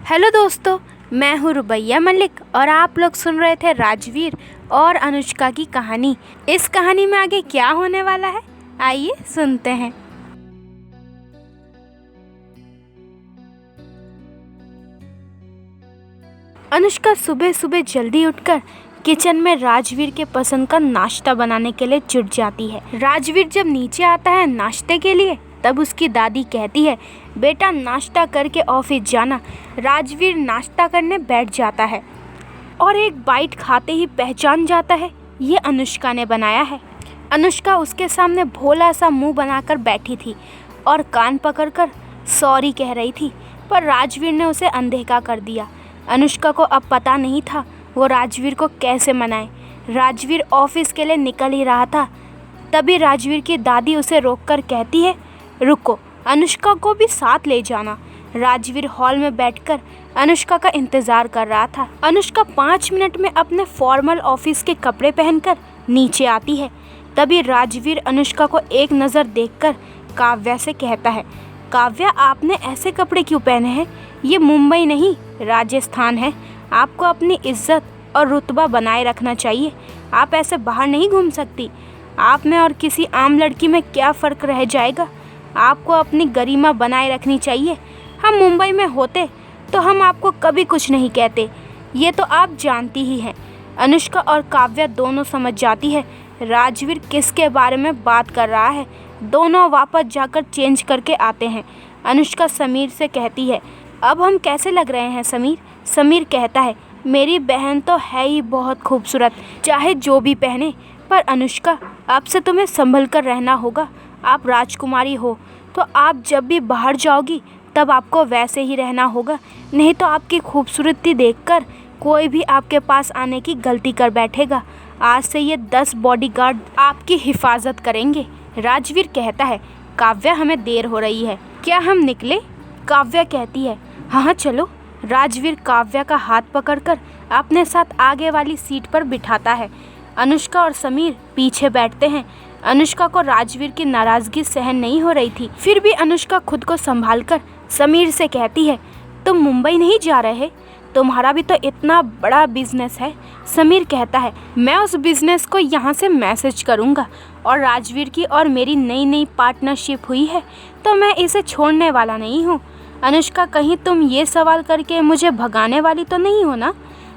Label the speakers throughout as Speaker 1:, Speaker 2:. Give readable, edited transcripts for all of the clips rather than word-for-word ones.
Speaker 1: Hello दोस्तों, मैं हूँ रुबैया मलिक और आप लोग सुन रहे थे राजवीर और अनुष्का की कहानी। इस कहानी में आगे क्या होने वाला है, आइए सुनते हैं। अनुष्का सुबह सुबह जल्दी उठकर किचन में राजवीर के पसंद का नाश्ता बनाने के लिए जुट जाती है। राजवीर जब नीचे आता है नाश्ते के लिए, तब उसकी दादी कहती है, बेटा नाश्ता करके ऑफिस जाना। राजवीर नाश्ता करने बैठ जाता है और एक बाइट खाते ही पहचान जाता है ये अनुष्का ने बनाया है। अनुष्का उसके सामने भोला सा मुंह बनाकर बैठी थी और कान पकड़कर सॉरी कह रही थी, पर राजवीर ने उसे अनदेखा कर दिया। अनुष्का को अब पता नहीं था वो राजवीर को कैसे मनाए। राजवीर ऑफिस के लिए निकल ही रहा था, तभी राजवीर की दादी उसे रोककर कहती है, रुको, अनुष्का को भी साथ ले जाना। राजवीर हॉल में बैठकर अनुष्का का इंतज़ार कर रहा था। अनुष्का 5 मिनट में अपने फॉर्मल ऑफिस के कपड़े पहनकर नीचे आती है। तभी राजवीर अनुष्का को एक नज़र देखकर काव्या से कहता है, काव्या आपने ऐसे कपड़े क्यों पहने हैं? ये मुंबई नहीं राजस्थान है। आपको अपनी इज्जत और रुतबा बनाए रखना चाहिए। आप ऐसे बाहर नहीं घूम सकती। आप में और किसी आम लड़की में क्या फ़र्क रह जाएगा? आपको अपनी गरिमा बनाए रखनी चाहिए। हम मुंबई में होते तो हम आपको कभी कुछ नहीं कहते, ये तो आप जानती ही हैं। अनुष्का और काव्या दोनों समझ जाती है राजवीर किसके बारे में बात कर रहा है। दोनों वापस जाकर चेंज करके आते हैं। अनुष्का समीर से कहती है, अब हम कैसे लग रहे हैं समीर? समीर कहता है, मेरी बहन तो है ही बहुत खूबसूरत, चाहे जो भी पहने। पर अनुष्का, अब से तुम्हें संभल कर रहना होगा। आप राजकुमारी हो तो आप जब भी बाहर जाओगी तब आपको वैसे ही रहना होगा, नहीं तो आपकी खूबसूरती देखकर कोई भी आपके पास आने की गलती कर बैठेगा। आज से ये 10 बॉडीगार्ड आपकी हिफाजत करेंगे। राजवीर कहता है, काव्या हमें देर हो रही है, क्या हम निकले? काव्या कहती है, हाँ चलो। राजवीर काव्या का हाथ पकड़कर अपने साथ आगे वाली सीट पर बिठाता है। अनुष्का और समीर पीछे बैठते हैं। अनुष्का को राजवीर की नाराज़गी सहन नहीं हो रही थी, फिर भी अनुष्का खुद को संभालकर समीर से कहती है, तुम मुंबई नहीं जा रहे? तुम्हारा भी तो इतना बड़ा बिजनेस है। समीर कहता है, मैं उस बिजनेस को यहाँ से मैसेज करूँगा और राजवीर की और मेरी नई नई पार्टनरशिप हुई है तो मैं इसे छोड़ने वाला नहीं हूँ। अनुष्का, कहीं तुम ये सवाल करके मुझे भगाने वाली तो नहीं हो ना?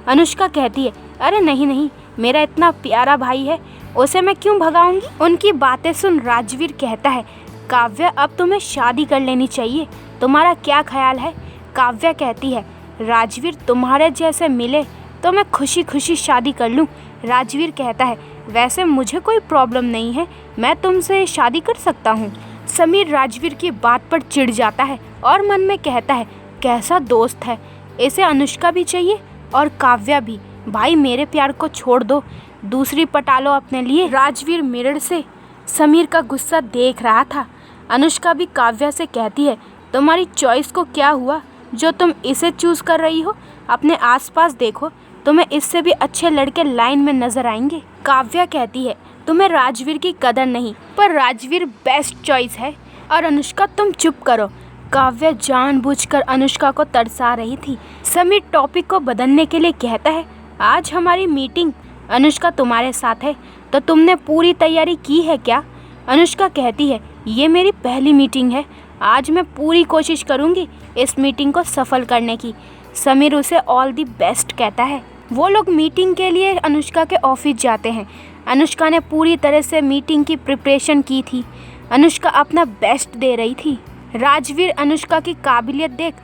Speaker 1: अनुष्का कहती है, अरे नहीं नहीं, मेरा इतना प्यारा भाई है, उसे मैं क्यों भगाऊंगी? उनकी बातें सुन राजवीर कहता है, काव्या अब तुम्हें शादी कर लेनी चाहिए, तुम्हारा क्या ख्याल है? काव्या कहती है, राजवीर तुम्हारे जैसे मिले तो मैं खुशी खुशी शादी कर लूं। राजवीर कहता है, वैसे मुझे कोई प्रॉब्लम नहीं है, मैं तुमसे शादी कर सकता हूँ। समीर राजवीर की बात पर चिढ़ जाता है और मन में कहता है, कैसा दोस्त है, इसे अनुष्का भी चाहिए और काव्या भी। भाई मेरे प्यार को छोड़ दो, दूसरी पटा लो अपने लिए। राजवीर मिरर से समीर का गुस्सा देख रहा था। अनुष्का भी काव्या से कहती है, तुम्हारी चॉइस को क्या हुआ जो तुम इसे चूज़ कर रही हो? अपने आसपास देखो, तुम्हें इससे भी अच्छे लड़के लाइन में नजर आएंगे। काव्या कहती है, तुम्हें राजवीर की कदर नहीं, पर राजवीर बेस्ट चॉइस है। और अनुष्का तुम चुप करो। काव्या जानबूझकर अनुष्का को तरसा रही थी। समीर टॉपिक को बदलने के लिए कहता है, आज हमारी मीटिंग अनुष्का तुम्हारे साथ है, तो तुमने पूरी तैयारी की है क्या? अनुष्का कहती है, ये मेरी पहली मीटिंग है, आज मैं पूरी कोशिश करूँगी इस मीटिंग को सफल करने की। समीर उसे ऑल दी बेस्ट कहता है। वो लोग मीटिंग के लिए अनुष्का के ऑफिस जाते हैं। अनुष्का ने पूरी तरह से मीटिंग की प्रिपरेशन की थी। अनुष्का अपना बेस्ट दे रही थी। राजवीर अनुष्का की काबिलियत देख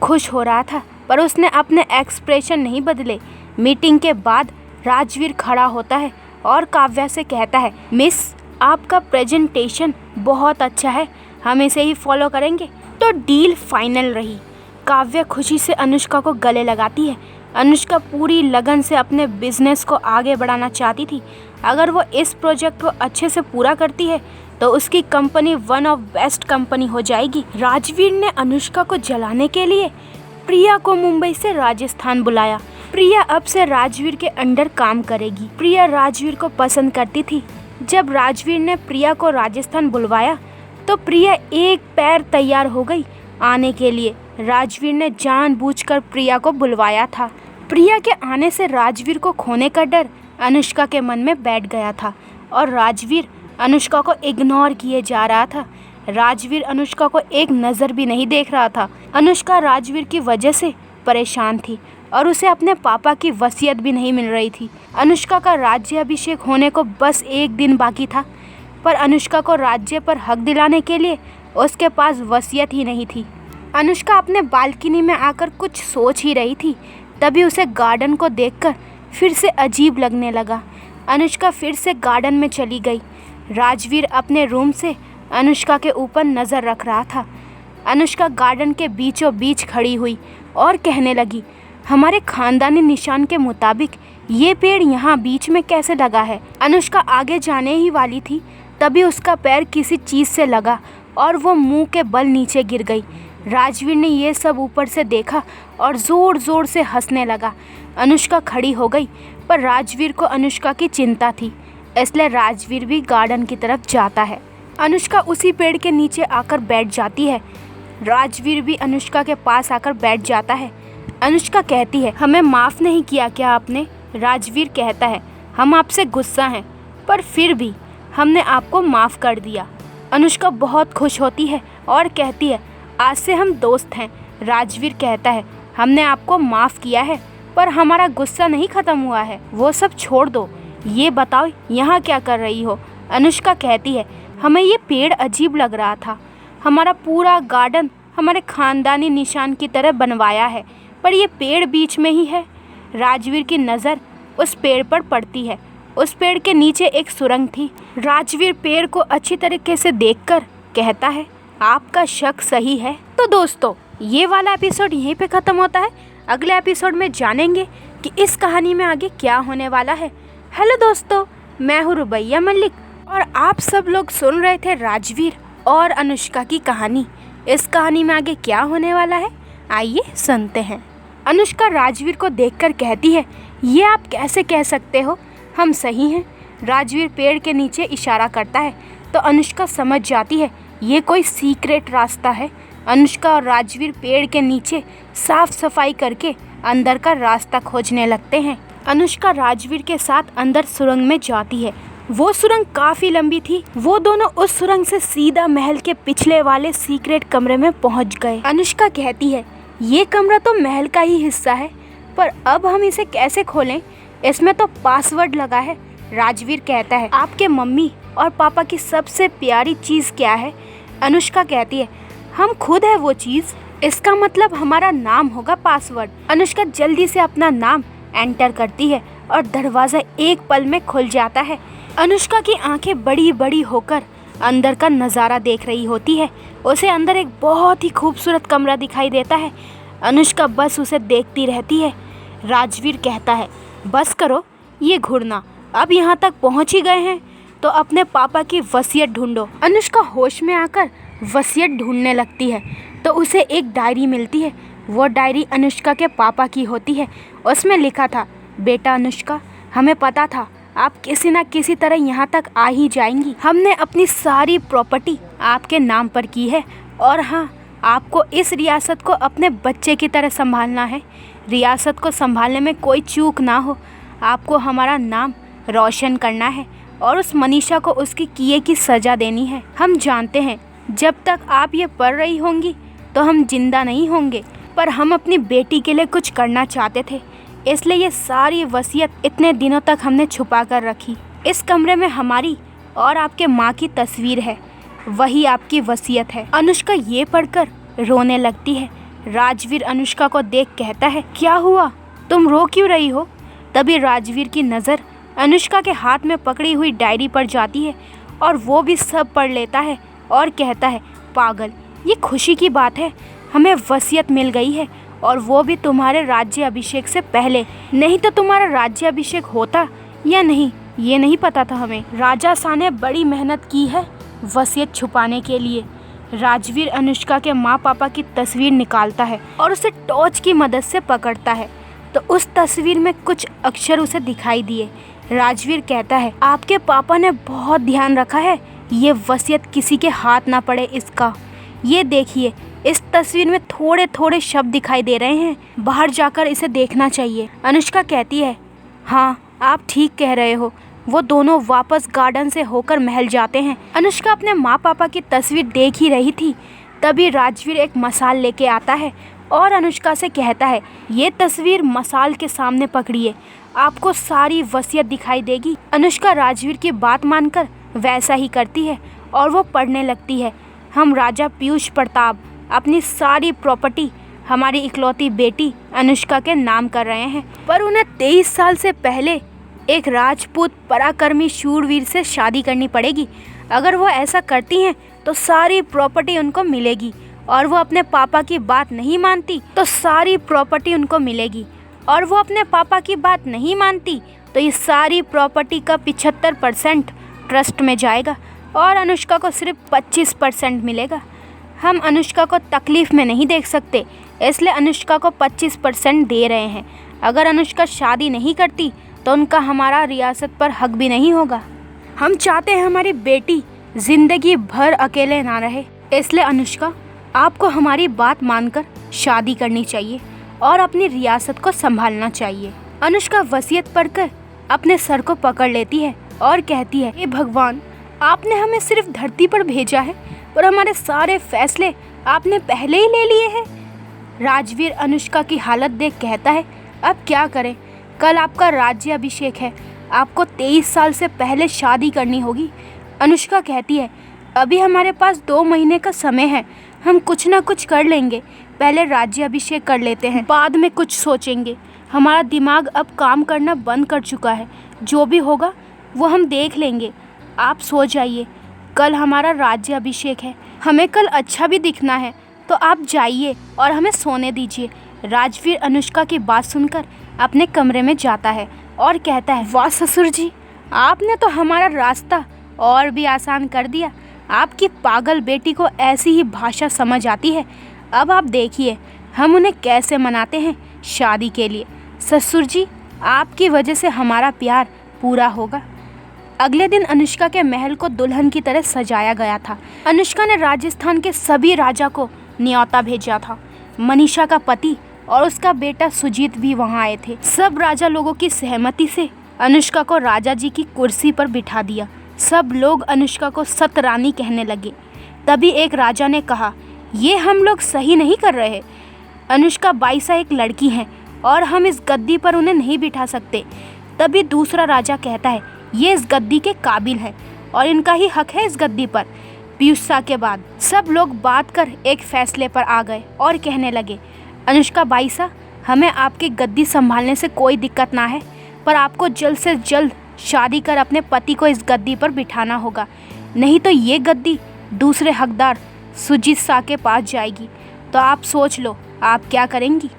Speaker 1: खुश हो रहा था, पर उसने अपने एक्सप्रेशन नहीं बदले। मीटिंग के बाद राजवीर खड़ा होता है और काव्या से कहता है, मिस आपका प्रेजेंटेशन बहुत अच्छा है, हम इसे ही फॉलो करेंगे। तो डील फाइनल रही। काव्या खुशी से अनुष्का को गले लगाती है। अनुष्का पूरी लगन से अपने बिजनेस को आगे बढ़ाना चाहती थी। अगर वो इस प्रोजेक्ट को अच्छे से पूरा करती है तो उसकी company one of best company हो जाएगी। राजवीर ने अनुष्का को जलाने के लिए प्रिया को मुंबई से राजस्थान बुलाया। प्रिया अब से राजवीर के अंडर काम करेगी। प्रिया राजवीर को पसंद करती थी। जब राजवीर ने प्रिया को राजस्थान बुलवाया तो प्रिया एक पैर तैयार हो गई आने के लिए। राजवीर ने जानबूझकर प्रिया को बुलवाया था। प्रिया के आने से राजवीर को खोने का डर अनुष्का के मन में बैठ गया था और राजवीर अनुष्का को इग्नोर किए जा रहा था। राजवीर अनुष्का को एक नज़र भी नहीं देख रहा था। अनुष्का राजवीर की वजह से परेशान थी और उसे अपने पापा की वसीयत भी नहीं मिल रही थी। अनुष्का का राज्याभिषेक होने को बस एक दिन बाकी था, पर अनुष्का को राज्य पर हक दिलाने के लिए उसके पास वसीयत ही नहीं थी। अनुष्का अपने बालकनी में आकर कुछ सोच ही रही थी, तभी उसे गार्डन को देखकर फिर से अजीब लगने लगा। अनुष्का फिर से गार्डन में चली गई। राजवीर अपने रूम से अनुष्का के ऊपर नज़र रख रहा था। अनुष्का गार्डन के बीचों बीच खड़ी हुई और कहने लगी, हमारे खानदानी निशान के मुताबिक ये पेड़ यहाँ बीच में कैसे लगा है। अनुष्का आगे जाने ही वाली थी, तभी उसका पैर किसी चीज़ से लगा और वो मुंह के बल नीचे गिर गई। राजवीर ने ये सब ऊपर से देखा और ज़ोर ज़ोर से हंसने लगा। अनुष्का खड़ी हो गई, पर राजवीर को अनुष्का की चिंता थी, इसलिए राजवीर भी गार्डन की तरफ जाता है। अनुष्का उसी पेड़ के नीचे आकर बैठ जाती है। राजवीर भी अनुष्का के पास आकर बैठ जाता है। अनुष्का कहती है, हमें माफ़ नहीं किया क्या आपने? राजवीर कहता है, हम आपसे गुस्सा हैं, पर फिर भी हमने आपको माफ़ कर दिया। अनुष्का बहुत खुश होती है और कहती है, आज से हम दोस्त हैं। राजवीर कहता है, हमने आपको माफ़ किया है, पर हमारा गुस्सा नहीं ख़त्म हुआ है। वो सब छोड़ दो, ये बताओ यहाँ क्या कर रही हो? अनुष्का कहती है, हमें ये पेड़ अजीब लग रहा था। हमारा पूरा गार्डन हमारे ख़ानदानी निशान की तरह बनवाया है, पर ये पेड़ बीच में ही है। राजवीर की नज़र उस पेड़ पर पड़ती है। उस पेड़ के नीचे एक सुरंग थी। राजवीर पेड़ को अच्छी तरीके से देखकर कहता है, आपका शक सही है। तो दोस्तों, ये वाला एपिसोड यहीं पे ख़त्म होता है। अगले एपिसोड में जानेंगे कि इस कहानी में आगे क्या होने वाला है। हेलो दोस्तों, मैं हूँ रुबैया मलिक और आप सब लोग सुन रहे थे राजवीर और अनुष्का की कहानी। इस कहानी में आगे क्या होने वाला है, आइए सुनते हैं। अनुष्का राजवीर को देखकर कहती है, ये आप कैसे कह सकते हो, हम सही हैं। राजवीर पेड़ के नीचे इशारा करता है तो अनुष्का समझ जाती है ये कोई सीक्रेट रास्ता है। अनुष्का और राजवीर पेड़ के नीचे साफ सफाई करके अंदर का रास्ता खोजने लगते हैं। अनुष्का राजवीर के साथ अंदर सुरंग में जाती है। वो सुरंग काफ़ी लंबी थी। वो दोनों उस सुरंग से सीधा महल के पिछले वाले सीक्रेट कमरे में पहुंच गए। अनुष्का कहती है, ये कमरा तो महल का ही हिस्सा है, पर अब हम इसे कैसे खोलें? इसमें तो पासवर्ड लगा है। राजवीर कहता है, आपके मम्मी और पापा की सबसे प्यारी चीज़ क्या है? अनुष्का कहती है, हम खुद है वो चीज़। इसका मतलब हमारा नाम होगा पासवर्ड। अनुष्का जल्दी से अपना नाम एंटर करती है और दरवाज़ा एक पल में खुल जाता है। अनुष्का की आंखें बड़ी बड़ी होकर अंदर का नज़ारा देख रही होती है। उसे अंदर एक बहुत ही खूबसूरत कमरा दिखाई देता है। अनुष्का बस उसे देखती रहती है। राजवीर कहता है, बस करो ये घूरना, अब यहाँ तक पहुँच ही गए हैं तो अपने पापा की वसीयत ढूंढो। अनुष्का होश में आकर वसीयत ढूंढने लगती है तो उसे एक डायरी मिलती है। वो डायरी अनुष्का के पापा की होती है। उसमें लिखा था, बेटा अनुष्का, हमें पता था आप किसी न किसी तरह यहाँ तक आ ही जाएंगी। हमने अपनी सारी प्रॉपर्टी आपके नाम पर की है और हाँ, आपको इस रियासत को अपने बच्चे की तरह संभालना है। रियासत को संभालने में कोई चूक ना हो। आपको हमारा नाम रोशन करना है और उस मनीषा को उसकी किए की सज़ा देनी है। हम जानते हैं जब तक आप ये पढ़ रही होंगी तो हम जिंदा नहीं होंगे, पर हम अपनी बेटी के लिए कुछ करना चाहते थे, इसलिए ये सारी वसीयत इतने दिनों तक हमने छुपा कर रखी। इस कमरे में हमारी और आपके माँ की तस्वीर है, वही आपकी वसीयत है। अनुष्का ये पढ़कर रोने लगती है। राजवीर अनुष्का को देख कहता है, क्या हुआ, तुम रो क्यों रही हो? तभी राजवीर की नज़र अनुष्का के हाथ में पकड़ी हुई डायरी पर जाती है और वो भी सब पढ़ लेता है और कहता है, पागल, ये खुशी की बात है, हमें वसीयत मिल गई है और वो भी तुम्हारे राज्य अभिषेक से पहले। नहीं तो तुम्हारा राज्य अभिषेक होता या नहीं ये नहीं पता था हमें। राजा शाह ने बड़ी मेहनत की है वसीयत छुपाने के लिए। राजवीर अनुष्का के माँ पापा की तस्वीर निकालता है और उसे टॉर्च की मदद से पकड़ता है तो उस तस्वीर में कुछ अक्षर उसे दिखाई दिए। राजवीर कहता है, आपके पापा ने बहुत ध्यान रखा है ये वसीयत किसी के हाथ ना पड़े इसका। ये देखिए, इस तस्वीर में थोड़े थोड़े शब्द दिखाई दे रहे हैं, बाहर जाकर इसे देखना चाहिए। अनुष्का कहती है, हाँ आप ठीक कह रहे हो। वो दोनों वापस गार्डन से होकर महल जाते हैं। अनुष्का अपने माँ पापा की तस्वीर देख ही रही थी, तभी राजवीर एक मसाल लेके आता है और अनुष्का से कहता है, ये तस्वीर मसाल के सामने पकड़िए, आपको सारी वसीयत दिखाई देगी। अनुष्का राजवीर की बात मानकर वैसा ही करती है और वो पढ़ने लगती है, हम राजा पीयूष प्रताप अपनी सारी प्रॉपर्टी हमारी इकलौती बेटी अनुष्का के नाम कर रहे हैं, पर उन्हें 23 साल से पहले एक राजपूत पराक्रमी शूरवीर से शादी करनी पड़ेगी। अगर वो ऐसा करती हैं तो सारी प्रॉपर्टी उनको मिलेगी, और वो अपने पापा की बात नहीं मानती तो सारी प्रॉपर्टी उनको मिलेगी, और वो अपने पापा की बात नहीं मानती तो ये सारी प्रॉपर्टी का 75% ट्रस्ट में जाएगा और अनुष्का को सिर्फ 25% मिलेगा। हम अनुष्का को तकलीफ़ में नहीं देख सकते, इसलिए अनुष्का को 25% दे रहे हैं। अगर अनुष्का शादी नहीं करती तो उनका हमारा रियासत पर हक भी नहीं होगा। हम चाहते हैं हमारी बेटी ज़िंदगी भर अकेले ना रहे, इसलिए अनुष्का आपको हमारी बात मानकर शादी करनी चाहिए और अपनी रियासत को संभालना चाहिए। अनुष्का वसीयत पढ़कर अपने सर को पकड़ लेती है और कहती है, हे भगवान, आपने हमें सिर्फ धरती पर भेजा है और हमारे सारे फैसले आपने पहले ही ले लिए हैं। राजवीर अनुष्का की हालत देख कहता है, अब क्या करें, कल आपका राज्याभिषेक है, आपको 23 साल से पहले शादी करनी होगी। अनुष्का कहती है, अभी हमारे पास 2 महीने का समय है, हम कुछ ना कुछ कर लेंगे, पहले राज्याभिषेक कर लेते हैं, बाद में कुछ सोचेंगे। हमारा दिमाग अब काम करना बंद कर चुका है, जो भी होगा वो हम देख लेंगे, आप सो जाइए, कल हमारा राज्याभिषेक है, हमें कल अच्छा भी दिखना है, तो आप जाइए और हमें सोने दीजिए। राजवीर अनुष्का की बात सुनकर अपने कमरे में जाता है और कहता है, वाह ससुर जी, आपने तो हमारा रास्ता और भी आसान कर दिया। आपकी पागल बेटी को ऐसी ही भाषा समझ आती है। अब आप देखिए हम उन्हें कैसे मनाते हैं शादी के लिए। ससुर जी, आपकी वजह से हमारा प्यार पूरा होगा। अगले दिन अनुष्का के महल को दुल्हन की तरह सजाया गया था। अनुष्का ने राजस्थान के सभी राजा को न्योता भेजा था। मनीषा का पति और उसका बेटा सुजीत भी वहां आए थे। सब राजा लोगों की सहमति से अनुष्का को राजा जी की कुर्सी पर बिठा दिया। सब लोग अनुष्का को सतरानी कहने लगे। तभी एक राजा ने कहा, ये हम लोग सही नहीं कर रहे। अनुष्का बाईसा एक लड़की है और हम इस गद्दी पर उन्हें नहीं बिठा सकते। तभी दूसरा राजा कहता है, ये इस गद्दी के काबिल है और इनका ही हक है इस गद्दी पर। पीयूषा के बाद सब लोग बात कर एक फैसले पर आ गए और कहने लगे, अनुष्का बाईसा, हमें आपकी गद्दी संभालने से कोई दिक्कत ना है, पर आपको जल्द से जल्द शादी कर अपने पति को इस गद्दी पर बिठाना होगा, नहीं तो ये गद्दी दूसरे हकदार सुजीत शाह के पास जाएगी। तो आप सोच लो आप क्या करेंगी।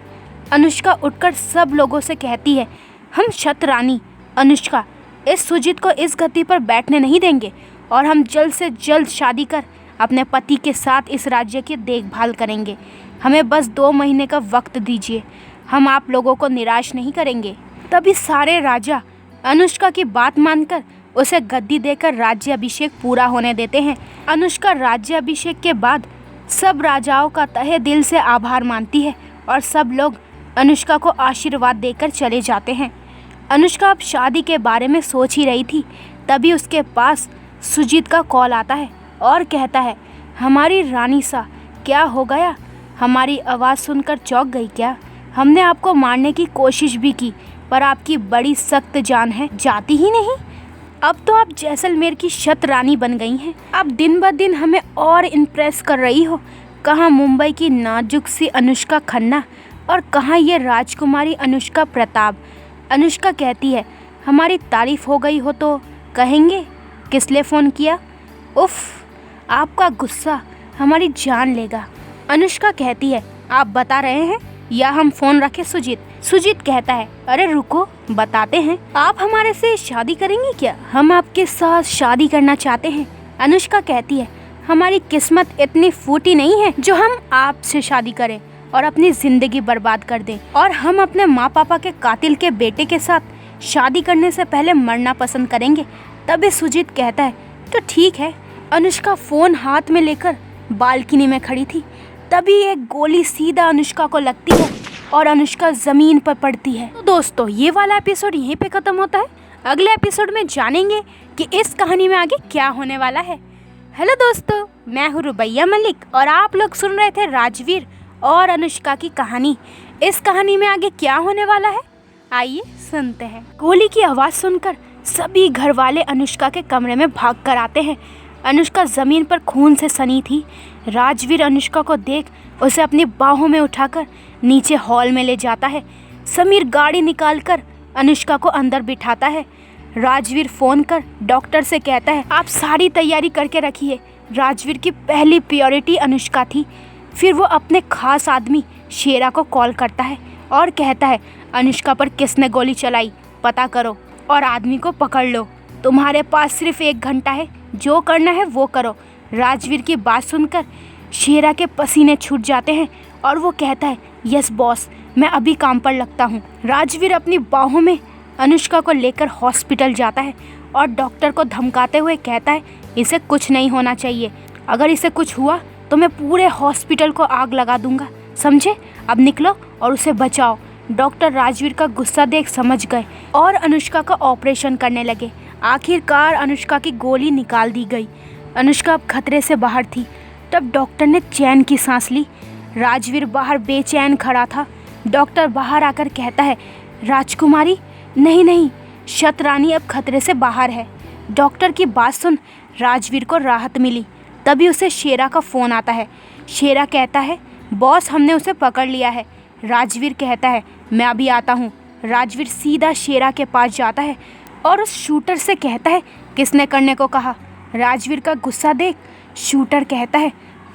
Speaker 1: अनुष्का उठकर सब लोगों से कहती है, हम शतरानी अनुष्का इस सुजीत को इस गद्दी पर बैठने नहीं देंगे और हम जल्द से जल्द शादी कर अपने पति के साथ इस राज्य की देखभाल करेंगे। हमें बस 2 महीने का वक्त दीजिए, हम आप लोगों को निराश नहीं करेंगे। तभी सारे राजा अनुष्का की बात मानकर उसे गद्दी देकर राज्याभिषेक पूरा होने देते हैं। अनुष्का राज्याभिषेक के बाद सब राजाओं का तहे दिल से आभार मानती है और सब लोग अनुष्का को आशीर्वाद देकर चले जाते हैं। अनुष्का अब शादी के बारे में सोच ही रही थी, तभी उसके पास सुजीत का कॉल आता है और कहता है, हमारी रानी सा, क्या हो गया? हमारी आवाज़ सुनकर चौंक गई क्या? हमने आपको मारने की कोशिश भी की, पर आपकी बड़ी सख्त जान है, जाती ही नहीं। अब तो आप जैसलमेर की शतरानी बन गई हैं। अब दिन ब दिन हमें और इम्प्रेस कर रही हो। कहाँ मुंबई की नाजुक सी अनुष्का खन्ना और कहाँ ये राजकुमारी अनुष्का प्रताप। अनुष्का कहती है, हमारी तारीफ हो गई हो तो कहेंगे किस लिए फ़ोन किया? उफ़, आपका गुस्सा हमारी जान लेगा। अनुष्का कहती है, आप बता रहे हैं या हम फ़ोन रखें सुजीत? सुजीत कहता है, अरे रुको, बताते हैं। आप हमारे से शादी करेंगी क्या? हम आपके साथ शादी करना चाहते हैं। अनुष्का कहती है, हमारी किस्मत इतनी फूटी नहीं है जो हम आपसे शादी करें और अपनी ज़िंदगी बर्बाद कर दें, और हम अपने माँ पापा के कातिल के बेटे के साथ शादी करने से पहले मरना पसंद करेंगे। तभी सुजीत कहता है, तो ठीक है। अनुष्का फ़ोन हाथ में लेकर बालकनी में खड़ी थी। तभी एक गोली सीधा अनुष्का को लगती है और अनुष्का जमीन पर पड़ती है। तो दोस्तों, ये वाला एपिसोड यहीं पे खत्म होता है। अगले एपिसोड में जानेंगे कि इस कहानी में आगे क्या होने वाला है। हेलो दोस्तों, मैं हूँ रुबैया मलिक और आप लोग सुन रहे थे राजवीर और अनुष्का की कहानी। इस कहानी में आगे क्या होने वाला है, आइए सुनते हैं। गोली की आवाज़ सुनकर सभी घर वाले अनुष्का के कमरे में भाग कर आते हैं। अनुष्का ज़मीन पर खून से सनी थी। राजवीर अनुष्का को देख उसे अपनी बाहों में उठाकर नीचे हॉल में ले जाता है। समीर गाड़ी निकालकर अनुष्का को अंदर बिठाता है। राजवीर फ़ोन कर डॉक्टर से कहता है, आप सारी तैयारी करके रखिए। राजवीर की पहली प्रायोरिटी अनुष्का थी। फिर वो अपने खास आदमी शेरा को कॉल करता है और कहता है, अनुष्का पर किसने गोली चलाई पता करो और आदमी को पकड़ लो। तुम्हारे पास सिर्फ 1 घंटा है, जो करना है वो करो। राजवीर की बात सुनकर शेरा के पसीने छूट जाते हैं और वो कहता है, यस बॉस, मैं अभी काम पर लगता हूँ। राजवीर अपनी बाहों में अनुष्का को लेकर हॉस्पिटल जाता है और डॉक्टर को धमकाते हुए कहता है, इसे कुछ नहीं होना चाहिए। अगर इसे कुछ हुआ तो मैं पूरे हॉस्पिटल को आग लगा दूंगा, समझे? अब निकलो और उसे बचाओ। डॉक्टर राजवीर का गुस्सा देख समझ गए और अनुष्का का ऑपरेशन करने लगे। आखिरकार अनुष्का की गोली निकाल दी गई। अनुष्का अब खतरे से बाहर थी। तब डॉक्टर ने चैन की सांस ली। राजवीर बाहर बेचैन खड़ा था। डॉक्टर बाहर आकर कहता है, राजकुमारी, नहीं, शतरानी अब खतरे से बाहर है। डॉक्टर की बात सुन राजवीर को राहत मिली। तभी उसे शेरा का फ़ोन आता है। शेरा कहता है, बॉस, हमने उसे पकड़ लिया है। राजवीर कहता है, मैं अभी आता हूँ। राजवीर सीधा शेरा के पास जाता है और उस शूटर से कहता है, किसने करने को कहा? राजवीर का गुस्सा देख शूटर कहता है,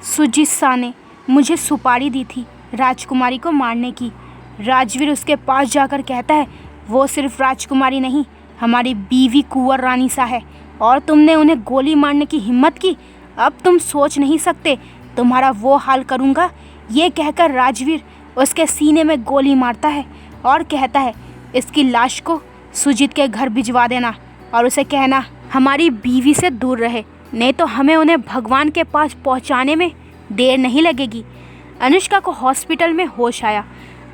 Speaker 1: सुजीत शाह ने मुझे सुपारी दी थी राजकुमारी को मारने की। राजवीर उसके पास जाकर कहता है, वो सिर्फ राजकुमारी नहीं, हमारी बीवी कुंवर रानी सा है और तुमने उन्हें गोली मारने की हिम्मत की। अब तुम सोच नहीं सकते, तुम्हारा वो हाल करूँगा। ये कहकर राजवीर उसके सीने में गोली मारता है और कहता है, इसकी लाश को सुजीत के घर भिजवा देना और उसे कहना हमारी बीवी से दूर रहे, नहीं तो हमें उन्हें भगवान के पास पहुंचाने में देर नहीं लगेगी। अनुष्का को हॉस्पिटल में होश आया।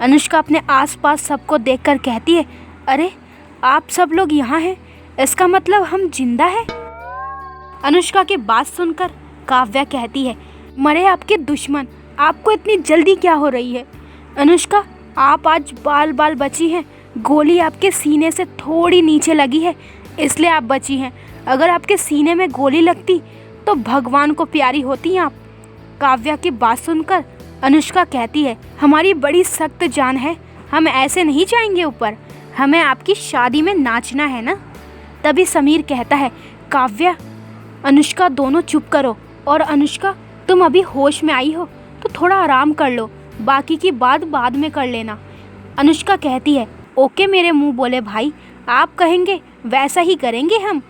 Speaker 1: अनुष्का अपने आसपास सबको देखकर कहती है, अरे आप सब लोग यहाँ हैं, इसका मतलब हम जिंदा हैं। अनुष्का की बात सुनकर काव्या कहती है, मरे आपके दुश्मन, आपको इतनी जल्दी क्या हो रही है? अनुष्का, आप आज बाल बाल बची हैं। गोली आपके सीने से थोड़ी नीचे लगी है, इसलिए आप बची हैं। अगर आपके सीने में गोली लगती तो भगवान को प्यारी होती आप। काव्या की बात सुनकर अनुष्का कहती है, हमारी बड़ी सख्त जान है, हम ऐसे नहीं जाएंगे ऊपर, हमें आपकी शादी में नाचना है ना। तभी समीर कहता है, काव्या, अनुष्का, दोनों चुप करो। और अनुष्का, तुम अभी होश में आई हो तो थोड़ा आराम कर लो, बाकी की बात बाद में कर लेना। अनुष्का कहती है, ओके मेरे मुंह बोले भाई, आप कहेंगे वैसा ही करेंगे हम।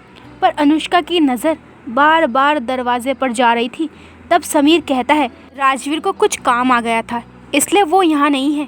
Speaker 1: पर अनुष्का की नज़र बार बार दरवाजे पर जा रही थी। तब समीर कहता है, राजवीर को कुछ काम आ गया था, इसलिए वो यहाँ नहीं है,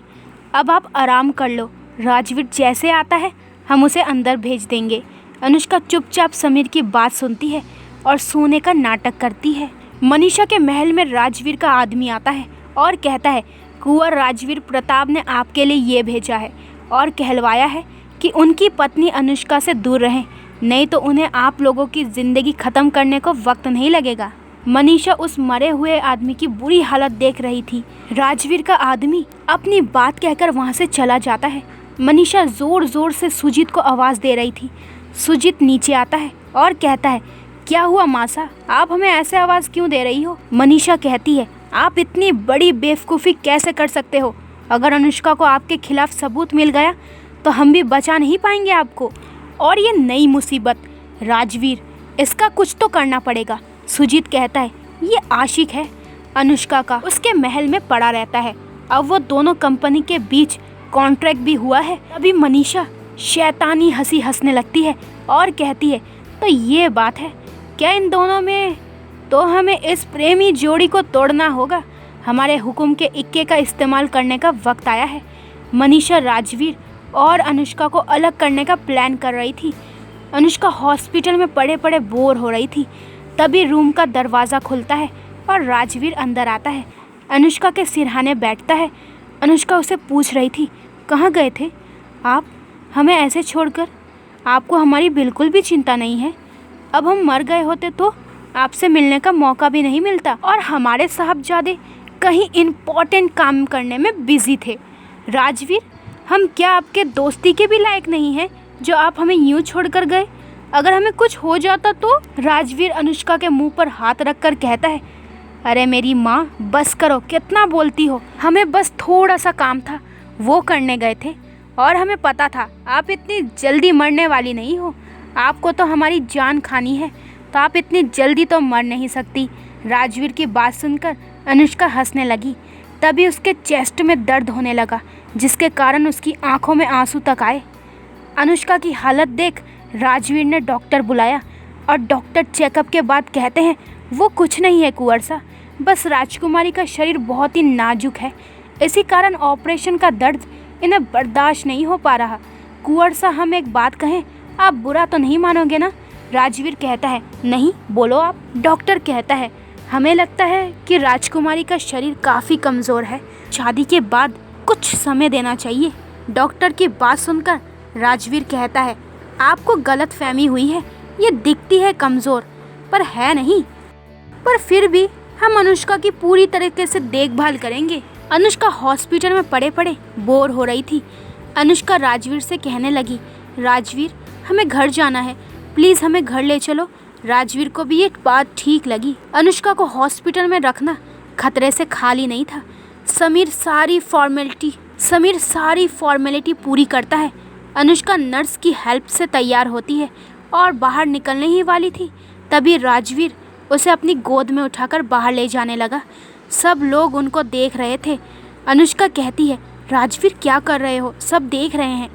Speaker 1: अब आप आराम कर लो। राजवीर जैसे आता है हम उसे अंदर भेज देंगे। अनुष्का चुपचाप समीर की बात सुनती है और सोने का नाटक करती है। मनीषा के महल में राजवीर का आदमी आता है और कहता है, कुंवर राजवीर प्रताप ने आपके लिए ये भेजा है और कहलवाया है कि उनकी पत्नी अनुष्का से दूर रहें, नहीं तो उन्हें आप लोगों की ज़िंदगी ख़त्म करने को वक्त नहीं लगेगा। मनीषा उस मरे हुए आदमी की बुरी हालत देख रही थी। राजवीर का आदमी अपनी बात कहकर वहाँ से चला जाता है। मनीषा ज़ोर ज़ोर से सुजीत को आवाज़ दे रही थी। सुजीत नीचे आता है और कहता है, क्या हुआ मासा, आप हमें ऐसे आवाज़ क्यों दे रही हो? मनीषा कहती है, आप इतनी बड़ी बेवकूफ़ी कैसे कर सकते हो? अगर अनुष्का को आपके खिलाफ सबूत मिल गया तो हम भी बचा नहीं पाएंगे आपको। और ये नई मुसीबत, राजवीर, इसका कुछ तो करना पड़ेगा। सुजीत कहता है, ये आशिक है अनुष्का का, उसके महल में पड़ा रहता है। अब वो दोनों कंपनी के बीच कॉन्ट्रैक्ट भी हुआ है। अभी मनीषा शैतानी हंसी हंसने लगती है और कहती है, तो ये बात है क्या इन दोनों में? तो हमें इस प्रेमी जोड़ी को तोड़ना होगा। हमारे हुक्म के इक्के का इस्तेमाल करने का वक्त आया है। मनीषा राजवीर और अनुष्का को अलग करने का प्लान कर रही थी। अनुष्का हॉस्पिटल में पड़े पड़े बोर हो रही थी। तभी रूम का दरवाज़ा खुलता है और राजवीर अंदर आता है। अनुष्का के सिरहाने बैठता है। अनुष्का उसे पूछ रही थी, कहाँ गए थे आप हमें ऐसे छोड़कर? आपको हमारी बिल्कुल भी चिंता नहीं है। अब हम मर गए होते तो आपसे मिलने का मौका भी नहीं मिलता, और हमारे साहबजादे कहीं इम्पोर्टेंट काम करने में बिजी थे। राजवीर, हम क्या आपके दोस्ती के भी लायक नहीं हैं जो आप हमें यूं छोड़कर गए? अगर हमें कुछ हो जाता तो? राजवीर अनुष्का के मुंह पर हाथ रखकर कहता है, अरे मेरी माँ, बस करो, कितना बोलती हो। हमें बस थोड़ा सा काम था, वो करने गए थे, और हमें पता था आप इतनी जल्दी मरने वाली नहीं हो। आपको तो हमारी जान खानी है, तो आप इतनी जल्दी तो मर नहीं सकती। राजवीर की बात सुनकर अनुष्का हंसने लगी। तभी उसके चेस्ट में दर्द होने लगा, जिसके कारण उसकी आंखों में आंसू तक आए। अनुष्का की हालत देख राजवीर ने डॉक्टर बुलाया, और डॉक्टर चेकअप के बाद कहते हैं, वो कुछ नहीं है कुंवर सा, बस राजकुमारी का शरीर बहुत ही नाजुक है, इसी कारण ऑपरेशन का दर्द इन्हें बर्दाश्त नहीं हो पा रहा। कुंवर सा, हम एक बात कहें, आप बुरा तो नहीं मानोगे ना? राजवीर कहता है, नहीं, बोलो आप। डॉक्टर कहता है, हमें लगता है कि राजकुमारी का शरीर काफ़ी कमज़ोर है, शादी के बाद कुछ समय देना चाहिए। डॉक्टर की बात सुनकर राजवीर कहता है, आपको गलतफहमी हुई है, ये दिखती है कमज़ोर पर है नहीं, पर फिर भी हम अनुष्का की पूरी तरीके से देखभाल करेंगे। अनुष्का हॉस्पिटल में पड़े पड़े बोर हो रही थी। अनुष्का राजवीर से कहने लगी, राजवीर, हमें घर जाना है, प्लीज़ हमें घर ले चलो। राजवीर को भी ये बात ठीक लगी। अनुष्का को हॉस्पिटल में रखना खतरे से खाली नहीं था। समीर सारी फॉर्मेलिटी पूरी करता है। अनुष्का नर्स की हेल्प से तैयार होती है और बाहर निकलने ही वाली थी, तभी राजवीर उसे अपनी गोद में उठाकर बाहर ले जाने लगा। सब लोग उनको देख रहे थे। अनुष्का कहती है, राजवीर क्या कर रहे हो, सब देख रहे हैं।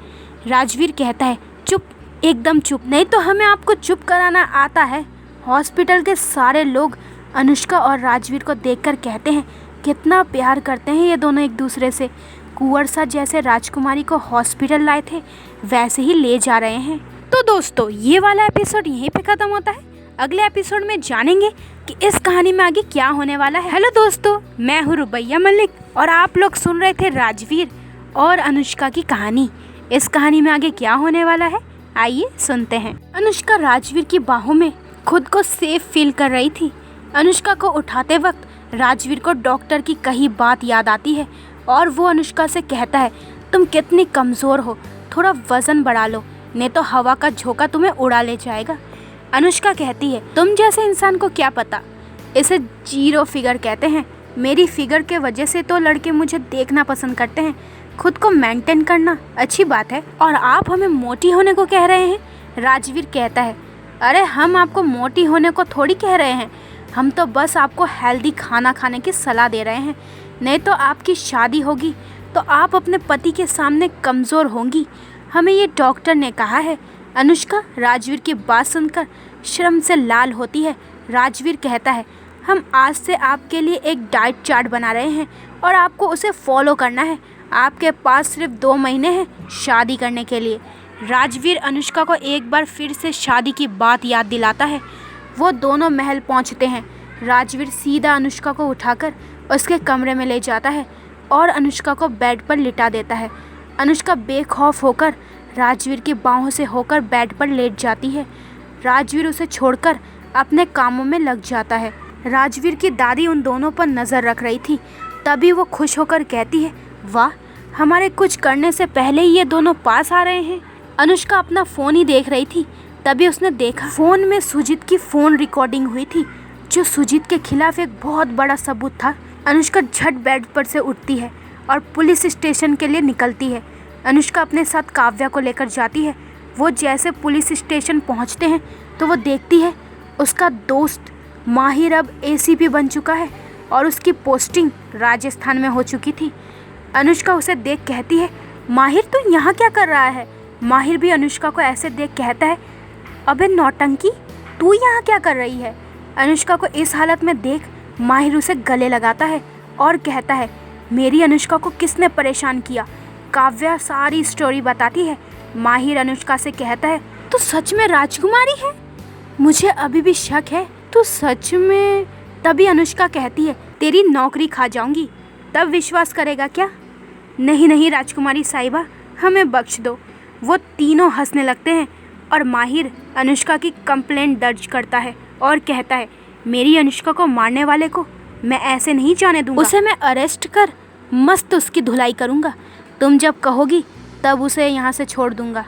Speaker 1: राजवीर कहता है, चुप, एकदम चुप, नहीं तो हमें आपको चुप कराना आता है। हॉस्पिटल के सारे लोग अनुष्का और राजवीर को देखकर कहते हैं, कितना प्यार करते हैं ये दोनों एक दूसरे से। कुंवर सा जैसे राजकुमारी को हॉस्पिटल लाए थे, वैसे ही ले जा रहे हैं। तो दोस्तों, ये वाला एपिसोड यहीं पे ख़त्म होता है। अगले एपिसोड में जानेंगे कि इस कहानी में आगे क्या होने वाला है। हेलो दोस्तों, मैं हूँ रुबैया मलिक और आप लोग सुन रहे थे राजवीर और अनुष्का की कहानी। इस कहानी में आगे क्या होने वाला है, आइए सुनते हैं। अनुष्का राजवीर की बाहों में खुद को सेफ फील कर रही थी। अनुष्का को उठाते वक्त राजवीर को डॉक्टर की कही बात याद आती है और वो अनुष्का से कहता है, तुम कितनी कमज़ोर हो, थोड़ा वज़न बढ़ा लो, नहीं तो हवा का झोंका तुम्हें उड़ा ले जाएगा। अनुष्का कहती है, तुम जैसे इंसान को क्या पता, इसे 0 फिगर कहते हैं। मेरी फिगर के वजह से तो लड़के मुझे देखना पसंद करते हैं। खुद को मेंटेन करना अच्छी बात है, और आप हमें मोटी होने को कह रहे हैं। राजवीर कहता है, अरे हम आपको मोटी होने को थोड़ी कह रहे हैं, हम तो बस आपको हेल्दी खाना खाने की सलाह दे रहे हैं। नहीं तो आपकी शादी होगी तो आप अपने पति के सामने कमज़ोर होंगी, हमें ये डॉक्टर ने कहा है। अनुष्का राजवीर की बात सुनकर शर्म से लाल होती है। राजवीर कहता है, हम आज से आपके लिए एक डाइट चार्ट बना रहे हैं और आपको उसे फॉलो करना है। आपके पास सिर्फ 2 महीने हैं शादी करने के लिए। राजवीर अनुष्का को एक बार फिर से शादी की बात याद दिलाता है। वो दोनों महल पहुंचते हैं। राजवीर सीधा अनुष्का को उठाकर उसके कमरे में ले जाता है और अनुष्का को बेड पर लिटा देता है। अनुष्का बेखौफ होकर राजवीर की बाहों से होकर बेड पर लेट जाती है। राजवीर उसे छोड़कर अपने कामों में लग जाता है। राजवीर की दादी उन दोनों पर नज़र रख रही थी। तभी वो खुश होकर कहती है, वाह, हमारे कुछ करने से पहले ही ये दोनों पास आ रहे हैं। अनुष्का अपना फ़ोन ही देख रही थी, तभी उसने देखा फ़ोन में सुजीत की फ़ोन रिकॉर्डिंग हुई थी, जो सुजीत के खिलाफ एक बहुत बड़ा सबूत था। अनुष्का झट बेड पर से उठती है और पुलिस स्टेशन के लिए निकलती है। अनुष्का अपने साथ काव्या को लेकर जाती है। वो जैसे पुलिस स्टेशन पहुंचते हैं तो वो देखती है उसका दोस्त माहिर अब ACP बन चुका है और उसकी पोस्टिंग राजस्थान में हो चुकी थी। अनुष्का उसे देख कहती है, माहिर तू यहाँ क्या कर रहा है? माहिर भी अनुष्का को ऐसे देख कहता है, अबे नौटंकी, तू यहाँ क्या कर रही है? अनुष्का को इस हालत में देख माहिर उसे गले लगाता है और कहता है, मेरी अनुष्का को किसने परेशान किया? काव्या सारी स्टोरी बताती है। माहिर अनुष्का से कहता है, तू सच में राजकुमारी है? मुझे अभी भी शक है, तू सच में? तभी अनुष्का कहती है, तेरी नौकरी खा जाऊंगी, तब विश्वास करेगा क्या? नहीं नहीं राजकुमारी साहिबा, हमें बख्श दो। वो तीनों हंसने लगते हैं और माहिर अनुष्का की कंप्लेंट दर्ज करता है और कहता है, मेरी अनुष्का को मारने वाले को मैं ऐसे नहीं जाने दूंगा। उसे मैं अरेस्ट कर मस्त उसकी धुलाई करूंगा। तुम जब कहोगी तब उसे यहाँ से छोड़ दूंगा।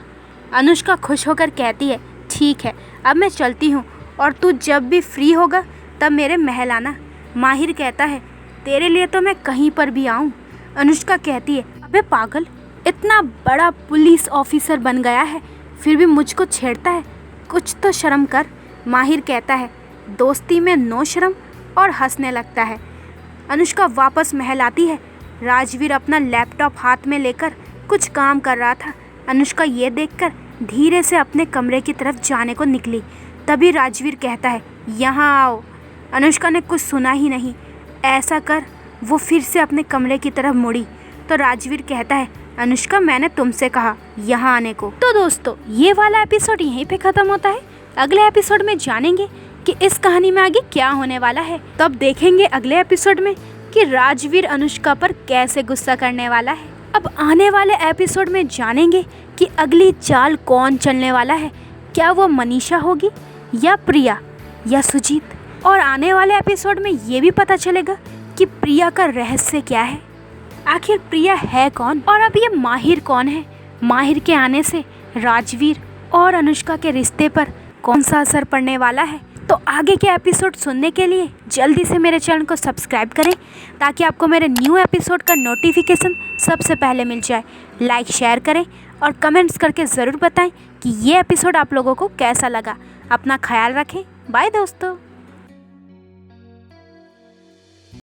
Speaker 1: अनुष्का खुश होकर कहती है, ठीक है, अब मैं चलती हूँ और तू जब भी फ्री होगा तब मेरे महल आना। माहिर कहता है, तेरे लिए तो मैं कहीं पर भी आऊँ। अनुष्का कहती है, अबे पागल, इतना बड़ा पुलिस ऑफिसर बन गया है फिर भी मुझको छेड़ता है, कुछ तो शर्म कर। माहिर कहता है, दोस्ती में नो शर्म, और हंसने लगता है। अनुष्का वापस महल आती है। राजवीर अपना लैपटॉप हाथ में लेकर कुछ काम कर रहा था। अनुष्का ये देखकर धीरे से अपने कमरे की तरफ जाने को निकली। तभी राजवीर कहता है, यहाँ आओ। अनुष्का ने कुछ सुना ही नहीं। ऐसा कर वो फिर से अपने कमरे की तरफ मुड़ी तो राजवीर कहता है, अनुष्का मैंने तुमसे कहा यहाँ आने को। तो दोस्तों ये वाला एपिसोड यहीं पे ख़त्म होता है। अगले एपिसोड में जानेंगे कि इस कहानी में आगे क्या होने वाला है। तब देखेंगे अगले एपिसोड में कि राजवीर अनुष्का पर कैसे गुस्सा करने वाला है। अब आने वाले एपिसोड में जानेंगे कि अगली चाल कौन चलने वाला है। क्या वो मनीषा होगी या प्रिया या सुजीत? और आने वाले एपिसोड में ये भी पता चलेगा कि प्रिया का रहस्य क्या है। आखिर प्रिया है कौन और अब ये माहिर कौन है? माहिर के आने से राजवीर और अनुष्का के रिश्ते पर कौन सा असर पड़ने वाला है? तो आगे के एपिसोड सुनने के लिए जल्दी से मेरे चैनल को सब्सक्राइब करें ताकि आपको मेरे न्यू एपिसोड का नोटिफिकेशन सबसे पहले मिल जाए। लाइक शेयर करें और कमेंट्स करके ज़रूर बताएं कि ये एपिसोड आप लोगों को कैसा लगा। अपना ख्याल रखें। बाय दोस्तों।